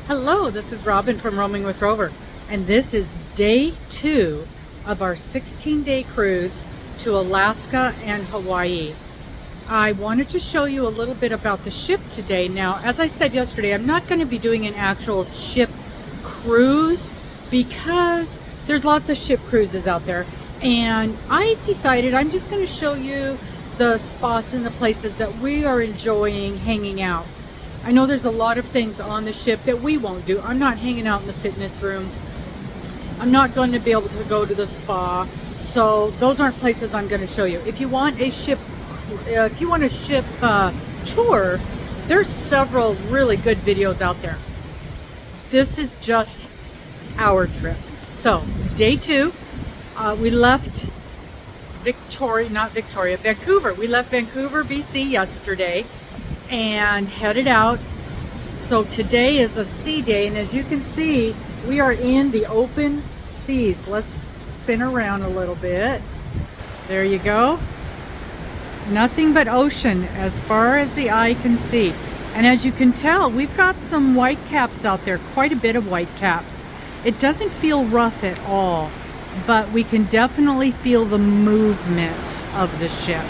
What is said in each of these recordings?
Hello, this is Robin from Roaming with Rover, and this is day 2 of our 16-day cruise to Alaska and Hawaii. I wanted to show you a little bit about the ship today. Now, as I said yesterday, I'm not going to be doing an actual ship cruise because there's lots of ship cruises out there, and I decided I'm just going to show you the spots and the places that we are enjoying hanging out. I know there's a lot of things on the ship that we won't do. I'm not hanging out in the fitness room. I'm not going to be able to go to the spa. So those aren't places I'm going to show you. If you want a ship, tour, there's several really good videos out there. This is just our trip. So day 2, we left Vancouver. We left Vancouver, BC yesterday and headed out. So today is a sea day, and as you can see, we are in the open seas. Let's spin around a little bit. There you go. Nothing but ocean as far as the eye can see. And as you can tell, we've got some white caps out there, quite a bit of white caps. It doesn't feel rough at all, but we can definitely feel the movement of the ship.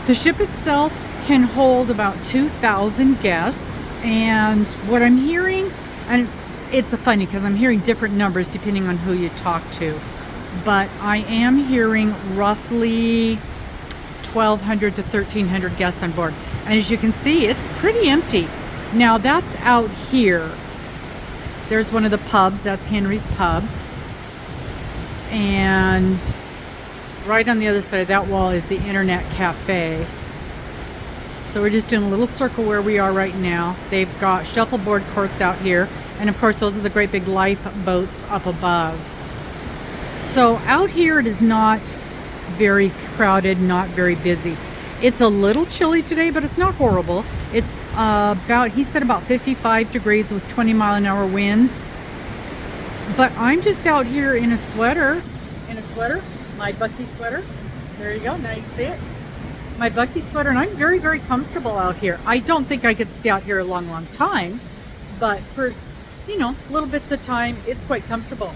The ship itself can hold about 2,000 guests, and what I'm hearing, and it's funny because I'm hearing different numbers depending on who you talk to, but I am hearing roughly 1,200 to 1,300 guests on board. And as you can see, it's pretty empty. Now that's out here. There's one of the pubs, that's Henry's Pub, and right on the other side of that wall is the Internet Cafe. So we're just doing a little circle where we are right now. They've got shuffleboard courts out here, and of course those are the great big lifeboats up above. So out here it is not very crowded, not very busy. It's a little chilly today, but it's not horrible. It's he said about 55 degrees with 20-mile-an-hour winds. But I'm just out here in a sweater, my Bucky sweater. There you go, now you can see it. My Bucky sweater, and I'm very, very comfortable out here. I don't think I could stay out here a long, long time, but for, little bits of time, it's quite comfortable.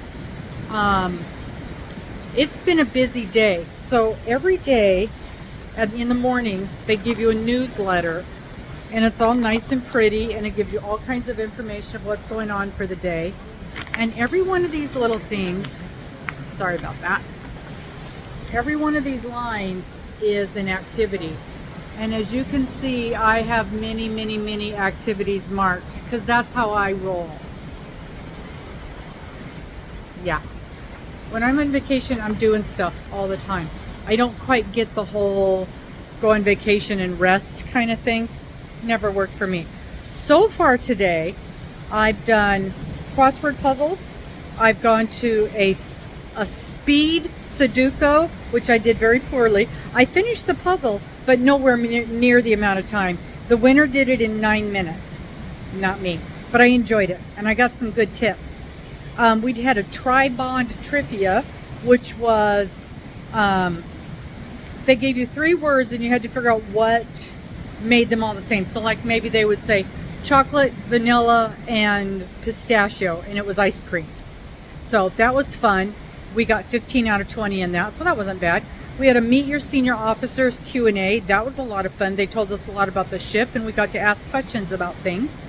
It's been a busy day. So every day in the morning, they give you a newsletter, and it's all nice and pretty, and it gives you all kinds of information of what's going on for the day. And every one of these little things, sorry about that, every one of these lines is an activity. And as you can see, I have many, many, many activities marked because that's how I roll. Yeah. When I'm on vacation, I'm doing stuff all the time. I don't quite get the whole go on vacation and rest kind of thing. Never worked for me. So far today, I've done crossword puzzles. I've gone to a speed Sudoku, which I did very poorly. I finished the puzzle, but nowhere near the amount of time. The winner did it in 9 minutes. Not me, but I enjoyed it, and I got some good tips. We had a tri-bond trivia, which was, they gave you 3 words, and you had to figure out what made them all the same. So like maybe they would say chocolate, vanilla, and pistachio, and it was ice cream. So that was fun. We got 15 out of 20 in that, so that wasn't bad. We had a Meet Your Senior Officers Q&A. That was a lot of fun. They told us a lot about the ship, and we got to ask questions about things.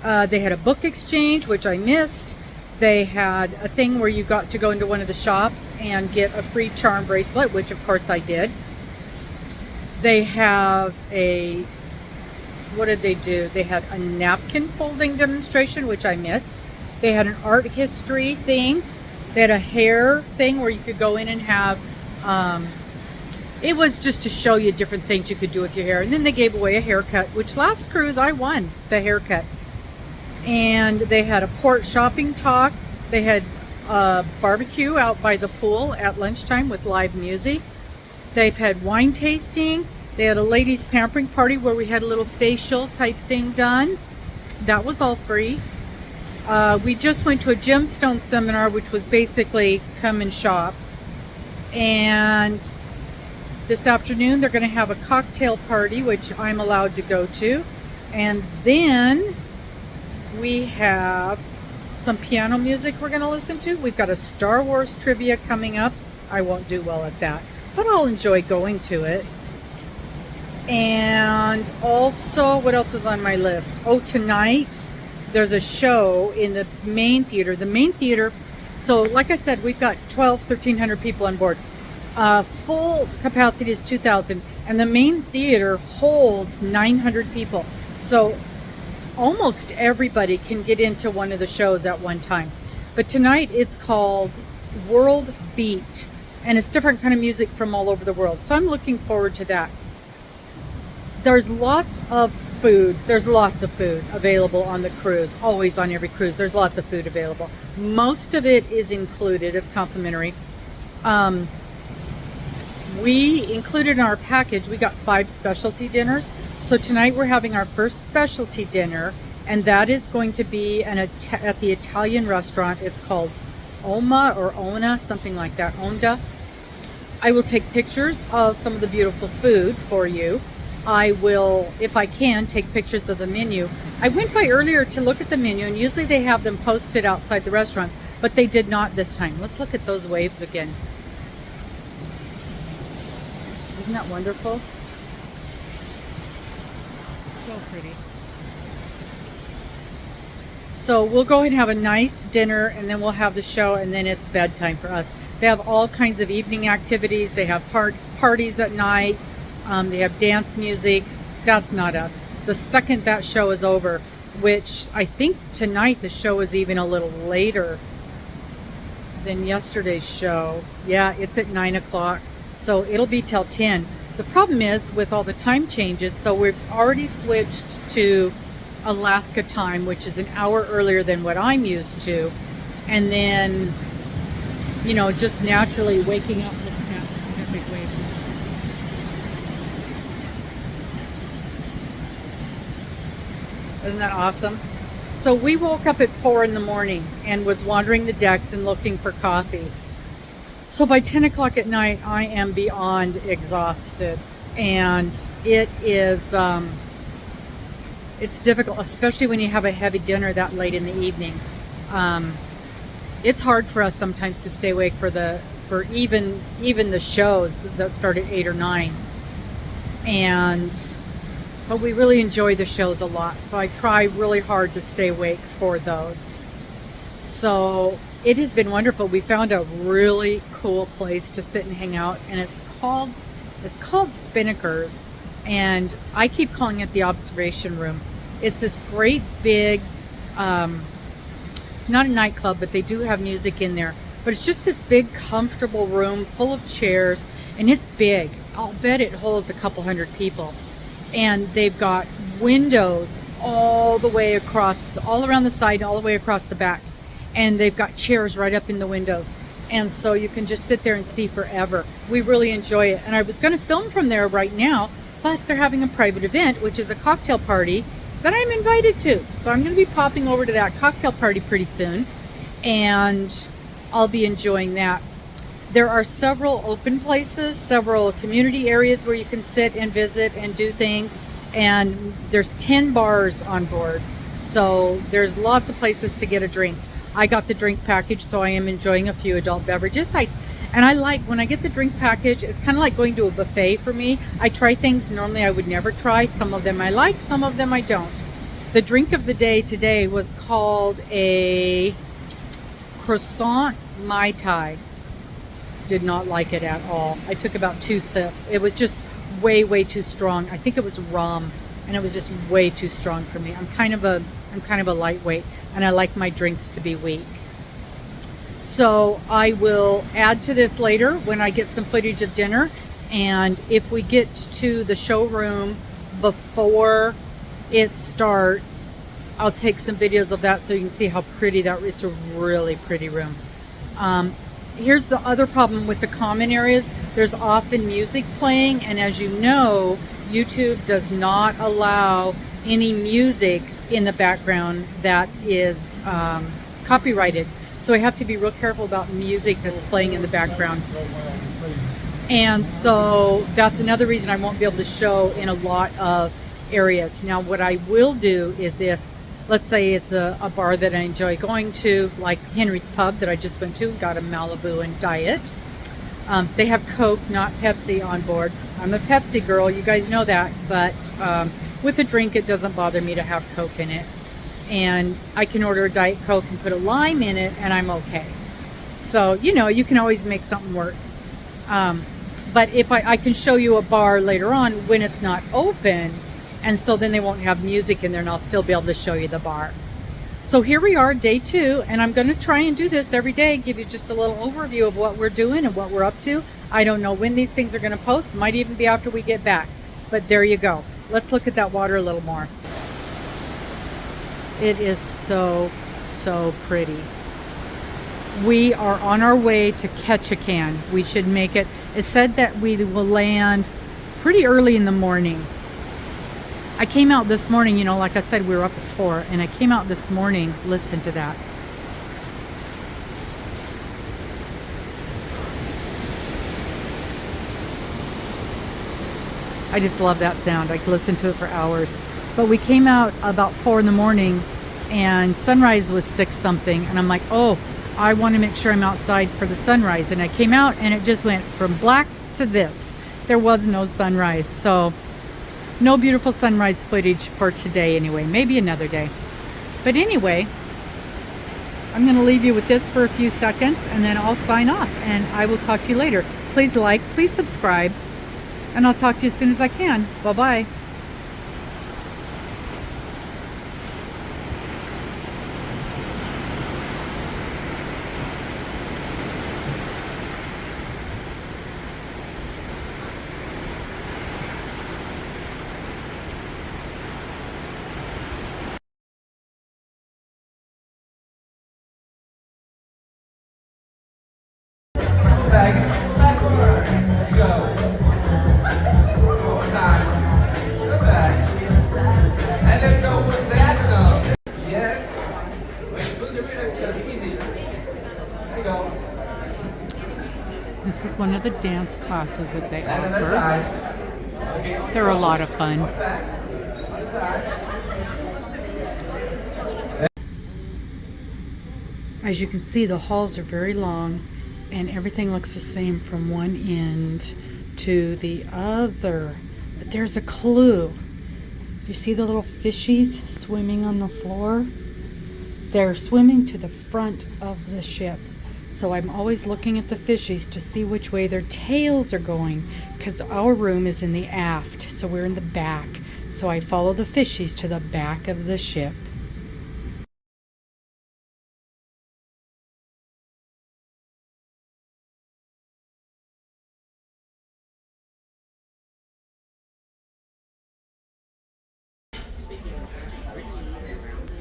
They had a book exchange, which I missed. They had a thing where you got to go into one of the shops and get a free charm bracelet, which of course I did. They have what did they do? They had a napkin folding demonstration, which I missed. They had an art history thing. They had a hair thing where you could go in and have, it was just to show you different things you could do with your hair. And then they gave away a haircut, which last cruise I won the haircut. And they had a port shopping talk. They had a barbecue out by the pool at lunchtime with live music. They've had wine tasting. They had a ladies pampering party where we had a little facial type thing done. That was all free. We just went to a gemstone seminar, which was basically come and shop. And this afternoon they're going to have a cocktail party, which I'm allowed to go to. And then We have some piano music we're going to listen to. We've got a Star Wars trivia coming up. I won't do well at that, but I'll enjoy going to it. And also, what else is on my list? Oh, tonight there's a show in the main theater. The main theater, so like I said, we've got 1,300 people on board. Full capacity is 2,000, and the main theater holds 900 people. So almost everybody can get into one of the shows at one time. But tonight it's called World Beat, and it's different kind of music from all over the world. So I'm looking forward to that. There's lots of food. There's lots of food available on the cruise. Always on every cruise, there's lots of food available. Most of it is included. It's complimentary. We included in our package, we got 5 specialty dinners. So tonight we're having our first specialty dinner, and that is going to be at the Italian restaurant. It's called Oma or Ona, something like that, Onda. I will take pictures of some of the beautiful food for you. I will, if I can, take pictures of the menu. I went by earlier to look at the menu, and usually they have them posted outside the restaurants, but they did not this time. Let's look at those waves again. Isn't that wonderful? So pretty. So we'll go ahead and have a nice dinner, and then we'll have the show, and then it's bedtime for us. They have all kinds of evening activities. They have parties at night. They have dance music. That's not us. The second that show is over, which I think tonight the show is even a little later than yesterday's show. Yeah, it's at 9 o'clock. So it'll be till 10. The problem is with all the time changes, so we've already switched to Alaska time, which is an hour earlier than what I'm used to. And then, you know, just naturally waking up with that big wave. Isn't that awesome? So we woke up at 4 in the morning and was wandering the decks and looking for coffee. So by 10 o'clock at night, I am beyond exhausted, and it is, it's difficult, especially when you have a heavy dinner that late in the evening. It's hard for us sometimes to stay awake for even the shows that start at 8 or 9. But we really enjoy the shows a lot, so I try really hard to stay awake for those. So it has been wonderful. We found a really cool place to sit and hang out, and it's called Spinnakers, and I keep calling it the observation room. It's this great big, it's not a nightclub, but they do have music in there. But it's just this big, comfortable room full of chairs, and it's big. I'll bet it holds a couple hundred people. And they've got windows all the way across, all around the side, all the way across the back. And they've got chairs right up in the windows. And so you can just sit there and see forever. We really enjoy it. And I was going to film from there right now, but they're having a private event, which is a cocktail party that I'm invited to. So I'm going to be popping over to that cocktail party pretty soon, and I'll be enjoying that. There are several open places, several community areas where you can sit and visit and do things. And there's 10 bars on board. So there's lots of places to get a drink. I got the drink package, so I am enjoying a few adult beverages. And I like, when I get the drink package, it's kind of like going to a buffet for me. I try things normally I would never try. Some of them I like, some of them I don't. The drink of the day today was called a croissant Mai Tai. Did not like it at all. I took about 2 sips. It was just way too strong. I think it was rum, and it was just way too strong for me. I'm kind of a lightweight, and I like my drinks to be weak. So I will add to this later when I get some footage of dinner, and if we get to the showroom before it starts, I'll take some videos of that so you can see how pretty that is. It's a really pretty room. Here's the other problem with the common areas. There's often music playing, and as you know, YouTube does not allow any music in the background that is copyrighted. So I have to be real careful about music that's playing in the background. And so that's another reason I won't be able to show in a lot of areas. Now what I will do is if let's say it's a bar that I enjoy going to, like Henry's Pub that I just went to, got a Malibu and Diet. They have Coke, not Pepsi on board. I'm a Pepsi girl, you guys know that, but with a drink it doesn't bother me to have Coke in it. And I can order a Diet Coke and put a lime in it and I'm okay. So, you know, you can always make something work. But if I can show you a bar later on when it's not open, and so then they won't have music in there and I'll still be able to show you the bar. So here we are, day 2, and I'm going to try and do this every day, give you just a little overview of what we're doing and what we're up to. I don't know when these things are going to post, might even be after we get back, but there you go. Let's look at that water a little more. It is so pretty. We are on our way to Ketchikan. We should make it. It said that we will land pretty early in the morning. I came out this morning, you know, like I said, we were up at 4, and I came out this morning, listen to that. I just love that sound. I could listen to it for hours. But we came out about 4 in the morning, and sunrise was 6 something, and I'm like, oh, I want to make sure I'm outside for the sunrise. And I came out and it just went from black to this. There was no sunrise. So no beautiful sunrise footage for today anyway. Maybe another day. But anyway, I'm going to leave you with this for a few seconds and then I'll sign off and I will talk to you later. Please like, please subscribe, and I'll talk to you as soon as I can. Bye-bye. This is one of the dance classes that they offer. They're a lot of fun. As you can see, the halls are very long and everything looks the same from one end to the other. But there's a clue. You see the little fishies swimming on the floor? They're swimming to the front of the ship. So I'm always looking at the fishies to see which way their tails are going, because our room is in the aft, so we're in the back. So I follow the fishies to the back of the ship.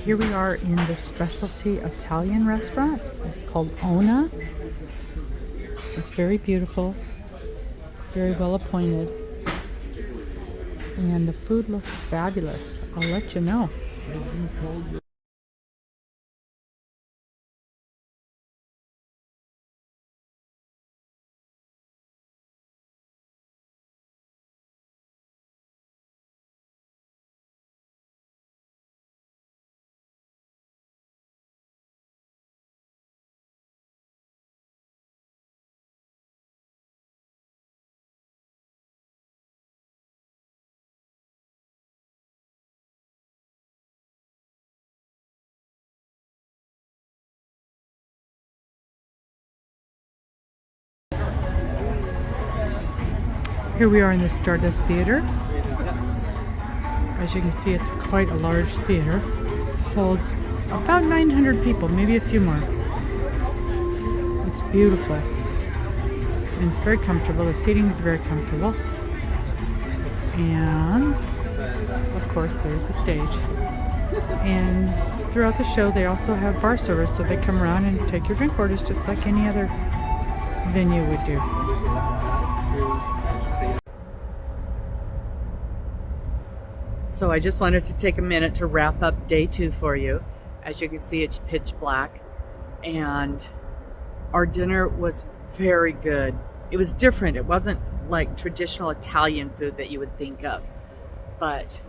Here we are in the specialty Italian restaurant. It's called Ona. It's very beautiful, very well appointed, and the food looks fabulous. I'll let you know. Here we are in the Stardust Theater. As you can see, it's quite a large theater. Holds about 900 people, maybe a few more. It's beautiful. And it's very comfortable. The seating is very comfortable. And, of course, there's the stage. And throughout the show, they also have bar service, so they come around and take your drink orders just like any other venue would do. So I just wanted to take a minute to wrap up day 2 for you. As you can see, it's pitch black, and our dinner was very good. It was different. It wasn't like traditional Italian food that you would think of, but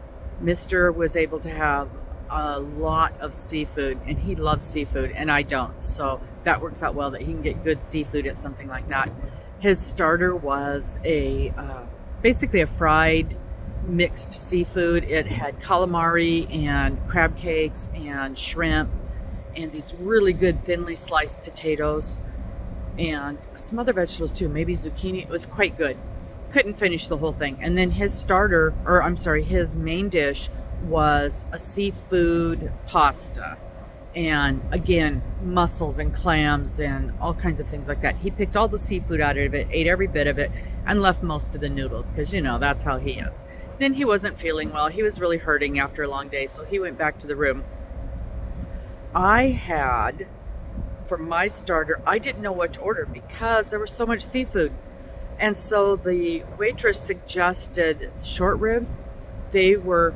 Mr. was able to have a lot of seafood, and he loves seafood and I don't, so that works out well that he can get good seafood at something like that. His starter was basically a fried mixed seafood. It had calamari and crab cakes and shrimp and these really good thinly sliced potatoes and some other vegetables too, maybe zucchini. It was quite good. Couldn't finish the whole thing. And then his his main dish was a seafood pasta. And again, mussels and clams and all kinds of things like that. He picked all the seafood out of it, ate every bit of it, and left most of the noodles because, that's how he is. Then he wasn't feeling well. He was really hurting after a long day, so he went back to the room. I had, for my starter, I didn't know what to order because there was so much seafood. And so the waitress suggested short ribs. They were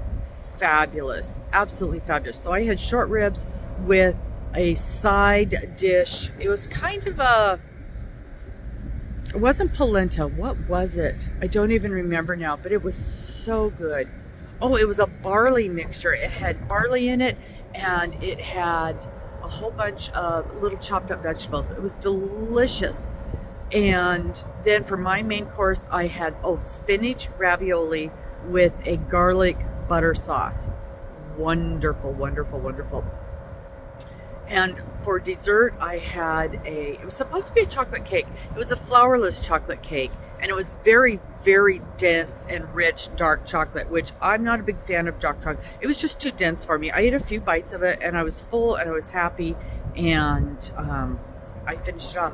fabulous, absolutely fabulous. So I had short ribs with a side dish. It was kind of it wasn't polenta. What was it? I don't even remember now, but it was so good. Oh, it was a barley mixture. It had barley in it, and it had a whole bunch of little chopped up vegetables. It was delicious. And then for my main course, I had spinach ravioli with a garlic butter sauce. Wonderful, wonderful, wonderful. And for dessert, I had it was supposed to be a chocolate cake. It was a flourless chocolate cake, and it was very, very dense and rich dark chocolate, which I'm not a big fan of dark chocolate. It was just too dense for me. I ate a few bites of it, and I was full, and I was happy, and I finished it off.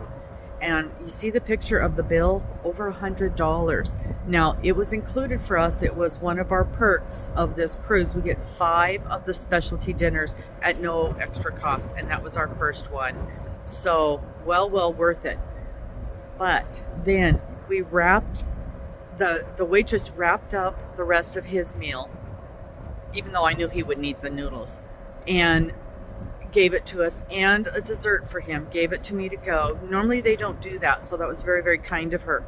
And you see the picture of the bill, over $100. Now, it was included for us. It was one of our perks of this cruise. We get 5 of the specialty dinners at no extra cost, and that was our first one. So, well worth it. But then we wrapped, the waitress wrapped up the rest of his meal, even though I knew he would need the noodles, and gave it to us, and a dessert for him, gave it to me to go. Normally they don't do that, so that was very, very kind of her.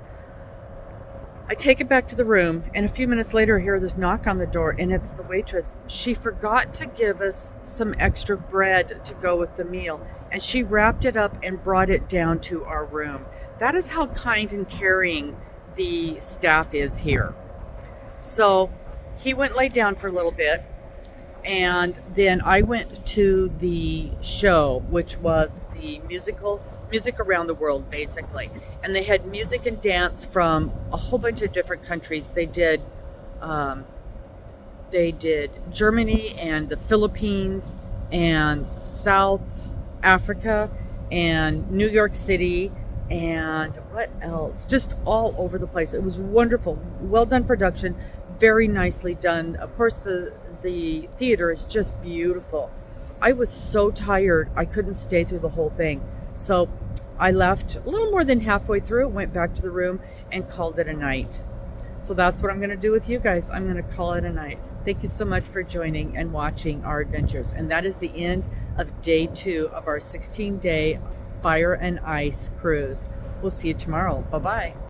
I take it back to the room, and a few minutes later I hear this knock on the door, and it's the waitress. She forgot to give us some extra bread to go with the meal, and she wrapped it up and brought it down to our room. That is how kind and caring the staff is here. So he went laid down for a little bit, and then I went to the show, which was the music around the world, basically. And they had music and dance from a whole bunch of different countries. They did Germany and the Philippines and South Africa and New York City and what else? Just all over the place. It was wonderful. Well done production. Very nicely done. Of course, the theater is just beautiful. I was so tired, I couldn't stay through the whole thing. So I left a little more than halfway through, went back to the room, and called it a night. So that's what I'm going to do with you guys. I'm going to call it a night. Thank you so much for joining and watching our adventures. And that is the end of day 2 of our 16-day Fire and Ice cruise. We'll see you tomorrow. Bye-bye.